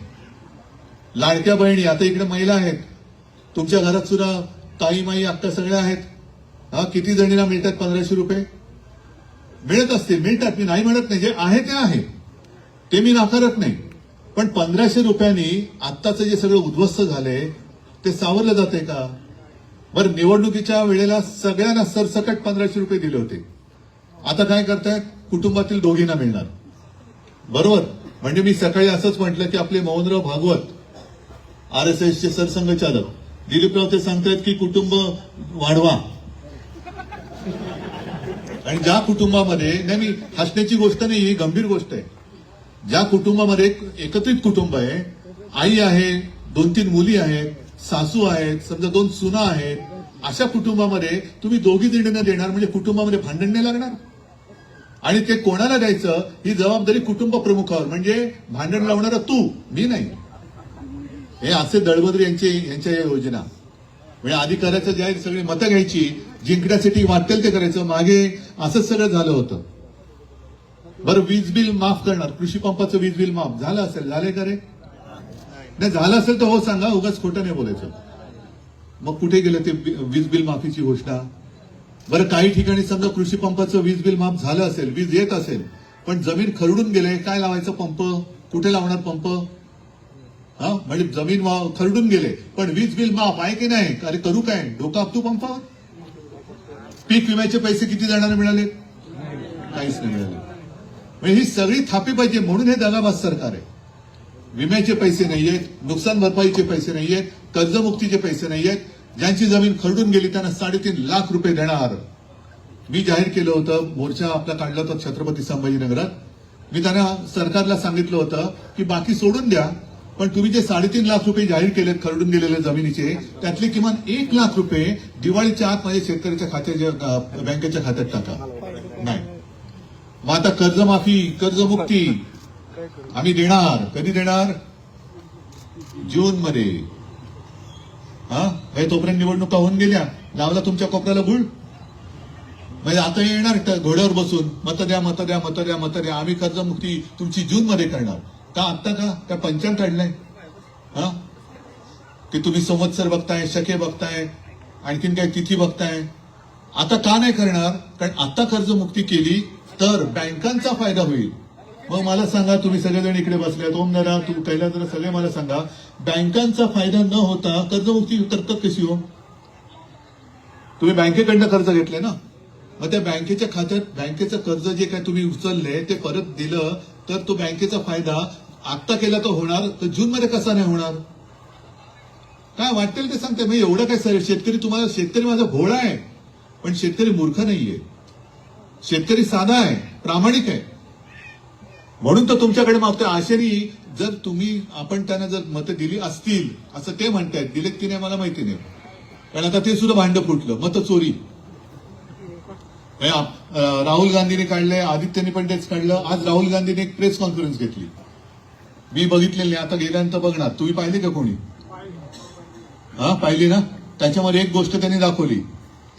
लाडक्या बहिणी, आता इकडे महिला आहेत तुमच्या घरात सुद्धा, ताई माई अक्का सगळ्या आहेत. हा, किती जणींना मिळतात 1500 रुपये? मिळत असतील, मिळतात, मी नाही म्हणत नाही. जे आहे ते आहे. ते मी नाकारत नाही, पण 1500 रुपयांनी आत्ताचं जे सगळं उद्ध्वस्त झालंय ते सावरलं जातंय का? बरं, निवडणुकीच्या वेळेला सगळ्यांना सरसकट 1500 रुपये दिले होते. आता काय करतायत? कुटुंबातील दोघींना मिळणार. बरोबर. म्हणजे मी सकाळी असंच म्हटलं की आपले मोहनराव भागवत RSSचे सरसंघचालक दिलीपराव ते सांगतायत की कुटुंब वाढवा. आणि ज्या कुटुंबामध्ये, नाही मी हसण्याची गोष्ट नाही, ही गंभीर गोष्ट आहे, ज्या कुटुंबामध्ये एकत्रित कुटुंब आहे, आई आहे, 2-3 मुली आहेत, सासू आहेत, समजा 2 सुना आहेत, अशा कुटुंबामध्ये तुम्ही दोघी दीडींना देणार म्हणजे कुटुंबामध्ये भांडण नाही लागणार. आणि ते कोणाला द्यायचं ही जबाबदारी कुटुंब प्रमुखावर, म्हणजे भांडण लावणारा तू, मी नाही. हे असे दळबद्री यांच्या या योजना. म्हणजे अधिकाऱ्याचं जाहीर सगळी मतं घ्यायची, जिंकण्यासाठी वाटेल ते करायचं. मागे असंच सगळं झालं होतं. बरं, वीज बिल माफ करणार, कृषी पंपाचं वीज बिल माफ झालं असेल, झाले का रे? नाही झालं असेल तर हो सांगा, उगाच खोटं नाही बोलायचं. मग कुठे गेलं ते वीज बिल माफीची घोषणा? बरं, काही ठिकाणी समजा कृषी पंपाचं वीज बिल माफ झालं असेल, वीज येत असेल, पण जमीन खरडून गेले, काय लावायचं पंप? कुठे लावणार पंप? म्हणजे जमीन खरडून गेले पण वीज बिल माफ आहे की नाही? अरे करू काय? डोकं आपटू पंपावर? पीक विम्याचे पैसे किती जणांना मिळाले? काहीच नाही मिळाले. म्हणजे ही सगळी थापी पाहिजे, म्हणून हे दगाबाज सरकार आहे. विम्याचे पैसे नाहीयेत, नुकसान भरपाईचे पैसे नाहीयेत, कर्जमुक्तीचे पैसे नाहीयेत. ज्यांची जमीन खरडून गेली त्यांना 3.5 लाख रुपये देणार. मी जाहीर केलं होतं, मोर्चा आपला काढला होता छत्रपती संभाजीनगरात. मी त्यांना सरकारला सांगितलं होतं की बाकी सोडून द्या, पण तुम्ही जे 3.5 लाख रुपये जाहीर केलेत खरडून गेलेल्या जमिनीचे, त्यातले किमान 1 लाख रुपये दिवाळीच्या आत माझ्या शेतकऱ्याच्या खात्याच्या बँकेच्या खात्यात टाका. नाही. मग आता कर्जमाफी, कर्जमुक्ती आम्ही देणार. कधी देणार? जून मध्ये. हे तोपर्यंत निवडणुका होऊन गेल्या, लावला तुमच्या कोपऱ्याला गुळ. म्हणजे आता येणार घोड्यावर बसून मतं द्या, मतं द्या, मतं द्या, मतं द्या. आम्ही कर्जमुक्ती तुमची जून मध्ये करणार. का आत्ता का? त्या पंचांग काढलंय की तुम्ही संवत्सर बघताय, शके बघताय, आणखीन काय तिथी बघताय. आता का नाही करणार? कारण आता कर्जमुक्ती केली तर बँकांचा फायदा होईल. मग मला सांगा, तुम्ही सगळेजण इकडे बसले, ओम दादा, तू कैलास दादा, सगळे मला सांगा, बँकांचा फायदा न होता कर्जमुक्ती तरतब कशी हो? तुम्ही बँकेकडनं कर्ज घेतले ना, मग त्या बँकेच्या खात्यात बँकेचं कर्ज जे काय तुम्ही उचलले ते परत दिलं तर तो बँकेचा फायदा आत्ता केला तर होणार, तर जून मध्ये कसा नाही होणार? काय वाटेल ते सांगते. मी एवढं काय शेतकरी तुम्हाला, शेतकरी माझा भोळा आहे, पण शेतकरी मूर्ख नाहीये. शेतकरी साधा आहे, प्रामाणिक आहे, म्हणून तो तुमच्याकडे मागतोय. आशेरी जर तुम्ही, आपण त्यांना जर मतं दिली असतील असं ते म्हणतायत, दिलेत की नाही मला माहिती नाही, कारण आता ते सुद्धा भांड फुटलं, मतं चोरी. राहुल गांधीने काढलंय, आदित्यने पण तेच काढलं. आज राहुल गांधीने एक प्रेस कॉन्फरन्स घेतली, मी बघितलेली नाही, आता गेल्यानंतर बघणार. तुम्ही पाहिली का कोणी? पाहिली ना? त्याच्यामध्ये एक गोष्ट त्यांनी दाखवली,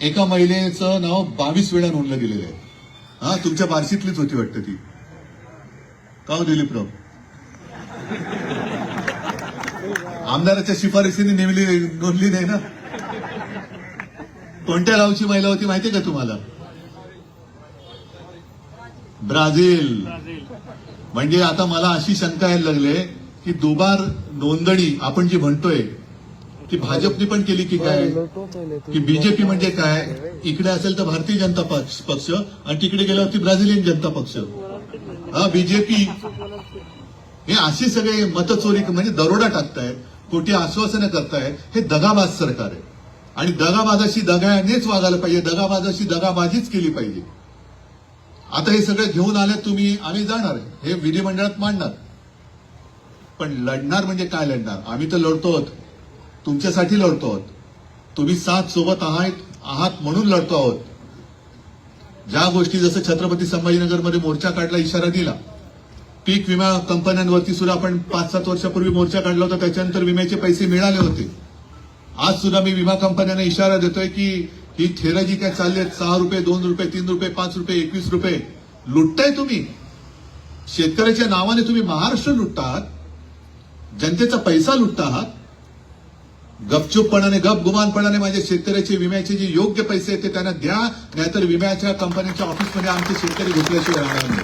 एका महिलेचं नाव 22 वेळा नोंदलं गेलेलं आहे. तुमच्या बार्शीतलीच होती वाटतं ती. का हो दिलीपराव? आमदाराच्या शिफारसीने नोंदली नाही ना? कोणत्या गावची महिला होती माहितीये का तुम्हाला? ब्राझील. म्हणजे आता मला अशी शंका यायला लागले की दुबार नोंदणी आपण जी म्हणतोय ती भाजपने पण केली की काय? की बीजेपी म्हणजे काय? इकडे असेल तर भारतीय जनता पक्ष आणि तिकडे गेल्यावरती ब्राझिलियन जनता पक्ष. बीजेपी. हे असे सगळे मतचोरी म्हणजे दरोडा टाकतायत, खोटी आश्वासनं करतायत. हे दगाबाज सरकार आहे आणि दगाबाजाशी दगानेच वागायला पाहिजे, दगाबाजाशी दगाबाजीच केली पाहिजे. आता हे सगळं घेऊन आले तुम्ही, आम्ही जाणार, हे विधिमंडळात मांडणार, पण लढणार म्हणजे काय लढणार? आम्ही तर लढतो आहोत, तुमच्यासाठी लढतो आहोत. तुम्ही साथ सोबत आहात म्हणून लढतो आहोत. ज्या गोष्टी, जसं छत्रपती संभाजीनगरमध्ये मोर्चा काढला, इशारा दिला, पीक विमा कंपन्यांवरती सुद्धा आपण 5-7 वर्षापूर्वी मोर्चा काढला होता, त्याच्यानंतर विम्याचे पैसे मिळाले होते. आज सुद्धा मी विमा कंपन्यांना इशारा देतोय की ही थेरा जी काय चालली आहेत, 6 रुपये, 2 रुपये, 3 रुपये, 5 रुपये, 21 रुपये लुटताय तुम्ही. शेतकऱ्याच्या नावाने तुम्ही महाराष्ट्र लुटतात, जनतेचा पैसा लुटता आहात. गपचूपपणाने, गपगुमानपणाने माझ्या शेतकऱ्याचे विम्याचे जे योग्य पैसे आहेत ते त्यांना द्या, नाहीतर विम्याच्या कंपन्यांच्या ऑफिसमध्ये आमचे शेतकरी घुसल्याशिवाय राहणार नाही.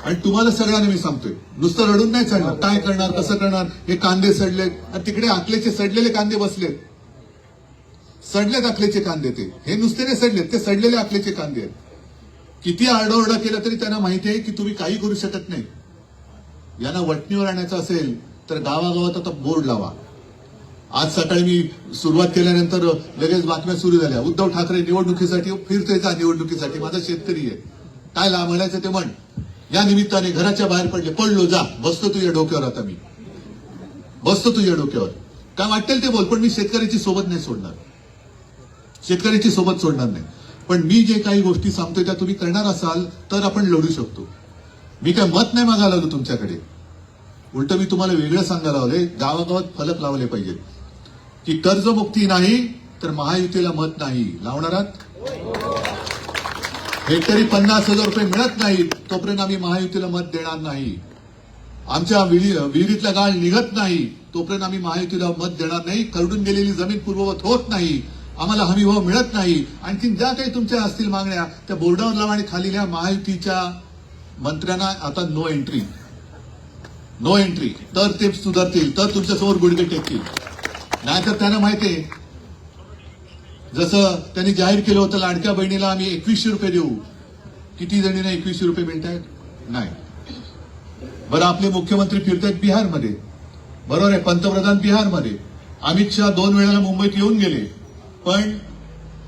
आणि तुम्हाला सगळ्यांना मी सांगतोय, नुसतं रडून नाही चालणार. काय करणार, कसं करणार, हे कांदे सडलेत, आणि तिकडे आकलेचे सडलेले कांदे बसलेत. सडलेत आकलेचे कांदे, ते हे नुसते नाही सडलेत, ते सडलेले आकलेचे कांदे आहेत. किती आरडाओरडा केला तरी त्यांना माहिती आहे की तुम्ही काही करू शकत नाही. यांना वटणीवर आणायचं असेल तर गावागावात आता बोर्ड लावा. आज सकाळी मी सुरुवात केल्यानंतर लगेच बातम्या सुरू झाल्या, उद्धव ठाकरे निवडणुकीसाठी फिरतोय का, निवडणुकीसाठी, माझा शेतकरी आहे, काय म्हणायचं ते म्हण. या निमित्ताने घराच्या बाहेर पडलो, जा, बसतो तुझ्या डोक्यावर, आता मी बसतो तुझ्या डोक्यावर, काय वाटेल ते बोल, पण मी शेतकऱ्याची सोबत नाही सोडणार, शेतकऱ्याची सोबत सोडणार नाही. पण मी जे काही गोष्टी सांगतोय त्या तुम्ही करणार असाल तर आपण लढू शकतो. मी काय मत नाही मागायला आलो तुमच्याकडे, उलट मी तुम्हाला वेगळं सांगायला लावले, गावागावात फलक लावले पाहिजे की कर्जमुक्ती नाही तर महायुतीला मत नाही. लावणार आहात? हेक्टरी 50,000 रुपये मिळत नाही तोपर्यंत आम्ही महायुतीला मत देणार नाही. आमच्या विहिरीतला गाळ निघत नाही तोपर्यंत आम्ही महायुतीला मत देणार नाही. खरडून गेलेली जमीन पूर्ववत होत नाही, आम्हाला हमीभाव मिळत नाही. आणखी ज्या काही तुमच्या असतील मागण्या त्या बोर्डावर लावा आणि खाली लिहा, महायुतीच्या मंत्र्यांना आता नो एंट्री, नो एंट्री. तर ते सुधारतील, तर तुमच्यासमोर गुडघे टेकतील. नाहीतर त्यांना माहितीये, जसं त्यांनी जाहीर केलं होतं लाडक्या बहिणीला आम्ही 2100 रुपये देऊ, किती जणींना 2100 रुपये मिळत आहेत? नाही. बरं, आपले मुख्यमंत्री फिरतायत बिहारमध्ये, बरोबर आहे, पंतप्रधान बिहारमध्ये, अमित शहा 2 वेळेला मुंबईत येऊन गेले, पण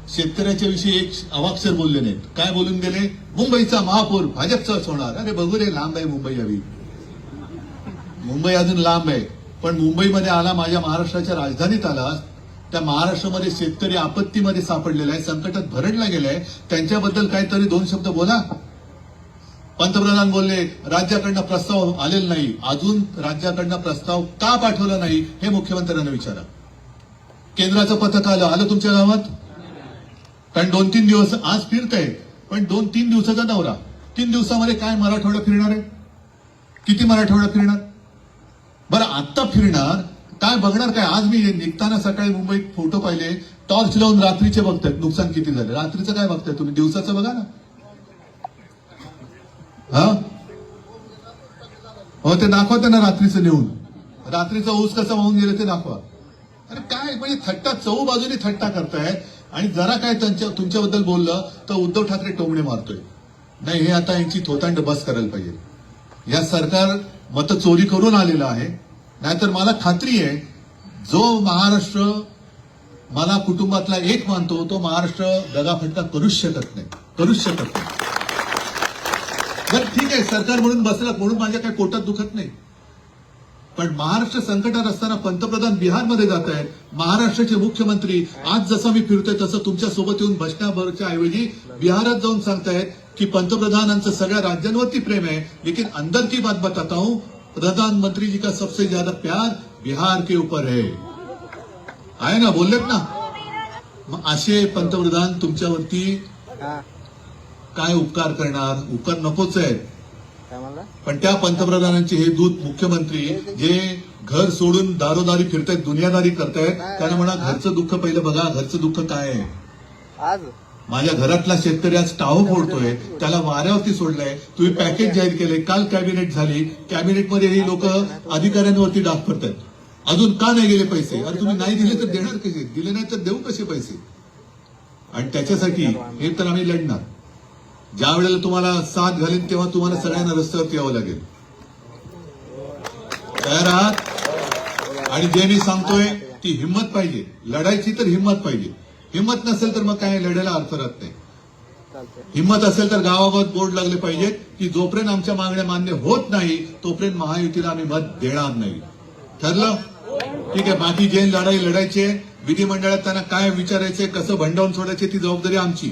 शेतकऱ्याच्या विषयी एक अवाक्षर बोलले नाहीत. काय बोलून गेले? मुंबईचा महापौर भाजपचाच होणार. अरे बघू रे, लांब आहे मुंबई, हवी मुंबई अजून लांब आहे. पण मुंबईमध्ये आला, माझ्या महाराष्ट्राच्या राजधानीत आला, त्या महाराष्ट्रामध्ये शेतकरी आपत्तीमध्ये सापडलेला आहे, संकटात भरडला गेलाय, त्यांच्याबद्दल काहीतरी 2 शब्द बोला. पंतप्रधान बोलले राज्याकडनं प्रस्ताव आलेला नाही, अजून राज्याकडनं प्रस्ताव का पाठवला नाही हे मुख्यमंत्र्यांना विचारा. केंद्राचं पथक आलं तुमच्या गावात? कारण 2-3 दिवस आज फिरतंय, पण 2-3 दिवसाचा दौरा, 3 दिवसामध्ये काय मराठवाडा फिरणार आहे? किती मराठवाडा फिरणार? बरं, आता फिरणार काय, बघणार काय? आज मी निघताना सकाळी मुंबईत फोटो पाहिले, टॉर्च लावून रात्रीचे बघतायत नुकसान किती झालं. रात्रीचं काय बघताय तुम्ही? दिवसाचं बघा ना. हा, हो, ते दाखवा त्यांना रात्रीचं नेऊन, रात्रीचा ऊस कसा वाहून गेलं ते दाखवा. अरे काय म्हणजे थट्टा, चहू बाजूने थट्टा करताय. आणि जरा काय तुमच्याबद्दल बोललं तर उद्धव ठाकरे टोमणे मारतोय. नाही, हे आता यांची थोतांड बस करायला पाहिजे. या सरकार मत चोरी करून आलेलं आहे. नाहीतर मला खात्री आहे, जो महाराष्ट्र मला कुटुंबातला एक मानतो तो महाराष्ट्र दगाफटका करूच शकत नाही, करूच शकत नाही. बरं ठीक आहे, सरकार म्हणून बसलं म्हणून माझ्या काही पोटात दुखत नाही, पण महाराष्ट्र संकटात असताना पंतप्रधान बिहारमध्ये जात आहेत, महाराष्ट्राचे मुख्यमंत्री आज जसं मी फिरतोय तसं तुमच्या सोबत येऊन बसण्याच्या ऐवजी बिहारात जाऊन सांगतायत की पंतप्रधानांचं सगळ्या राज्यांवरती प्रेम आहे, लेकिन अंदर की बात बताता हूं, प्रधानमंत्री जी का सबसे ज्यादा प्यार बिहार के ऊपर आहे ना, बोललेत ना. मग असे पंतप्रधान तुमच्यावरती काय उपकार करणार? उपकार नकोच आहे. पण त्या पंतप्रधानांचे हे दूत मुख्यमंत्री जे घर सोडून दारोदारी फिरतायत, दुनियादारी करतायत, त्यांना म्हणा घरचं दुःख पहिलं बघा, घरचं दुःख काय आहे. माझ्या घरातला शेतकरी आज टाहो फोडतोय, त्याला वाऱ्यावरती सोडलंय. तुम्ही पॅकेज जाहीर केले, काल कॅबिनेट झाली, कॅबिनेटमध्ये ही लोक अधिकाऱ्यांवरती डाग करतायत. अजून का नाही गेले पैसे? अरे तुम्ही नाही दिले तर देणार कसे? दिले नाही तर देऊ कसे पैसे? आणि त्याच्यासाठी हे तर आम्ही लढणार. ज्या वेळेला तुम्हाला साथ घालेन तेव्हा तुम्हाला सगळ्यांना रस्त्यावरती यावं लागेल. तयार आहात? आणि जे मी सांगतोय ती हिंमत पाहिजे, लढायची तर हिंमत पाहिजे. हिंमत नसेल तर मग काय लढायला अर्थ राहत नाही. हिंमत असेल तर गावागावात बोर्ड लागले पाहिजेत की जोपर्यंत आमच्या मागण्या मान्य होत नाही तोपर्यंत महायुतीला आम्ही मत देणार नाही. ठरलं? ठीक आहे. बाकी जे लढाई लढायचे, विधिमंडळात त्यांना काय विचारायचे, कसं भंडावून सोडायचे ती जबाबदारी आमची.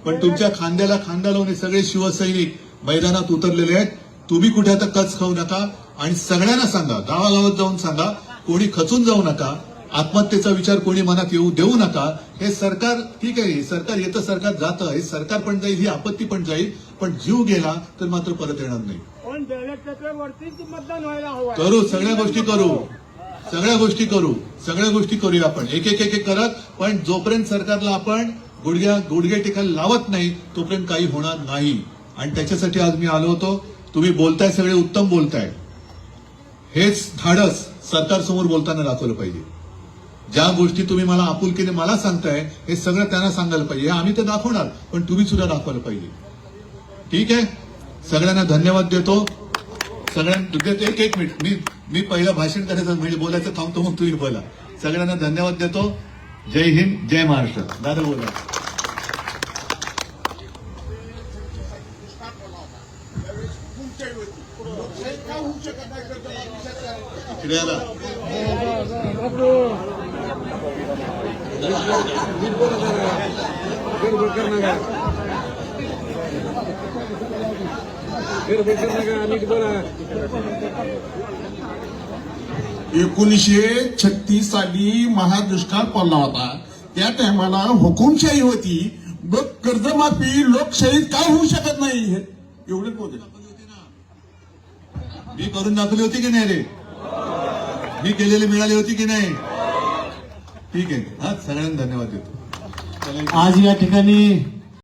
पण तुमच्या खांद्याला खांदा लावून सगळे शिवसैनिक मैदानात उतरलेले आहेत. तुम्ही कुठे आता कच खाऊ नका आणि सगळ्यांना सांगा, गावागावात जाऊन सांगा, कोणी खचून जाऊ नका, आत्महत्येचा विचार कोणी मनात येऊ देऊ नका. हे सरकार ठीक आहे, सरकार येतं, सरकार जातं, हे सरकार पण जाईल, ही आपत्ती पण जाईल, पण जीव गेला तर मात्र परत येणार नाही. करू, सगळ्या गोष्टी करू, सगळ्या गोष्टी करू, सगळ्या गोष्टी करूया आपण एक एक एक करत. पण जोपर्यंत सरकारला आपण गुडघे टेकायला लावत नाही तोपर्यंत काही होणार नाही. आणि त्याच्यासाठी आज मी आलो होतो. तुम्ही बोलताय सगळे उत्तम बोलताय. हेच धाडस सरकारसमोर बोलताना दाखवलं पाहिजे. ज्या गोष्टी तुम्ही मला आपुलकीने मला सांगताय हे सगळं त्यांना सांगायला पाहिजे. हे आम्ही तर दाखवणार, पण तुम्ही सुद्धा दाखवायला पाहिजे. ठीक आहे. सगळ्यांना धन्यवाद देतो. सगळ्यांना एक मिनिट मी पहिलं भाषण करायचं म्हणजे बोलायचं थांबतो, मग तुम्ही बोला. सगळ्यांना धन्यवाद देतो. जय हिंद, जय महाराष्ट्र. दादा बोला. इकडे या ना. एकोणीसशे 36 साली महादुष्काळ पडला होता. त्या टायमाला हुकुमशाही होती. बघ, कर्जमाफी लोकशाहीत काय होऊ शकत नाही. एवढे बोलते. मी करून दाखवली होती की नाही रे? मी केलेली मिळाली होती की नाही? ठीक आहे. हा, सगळ्यांना धन्यवाद देतो. आज या ठिकाणी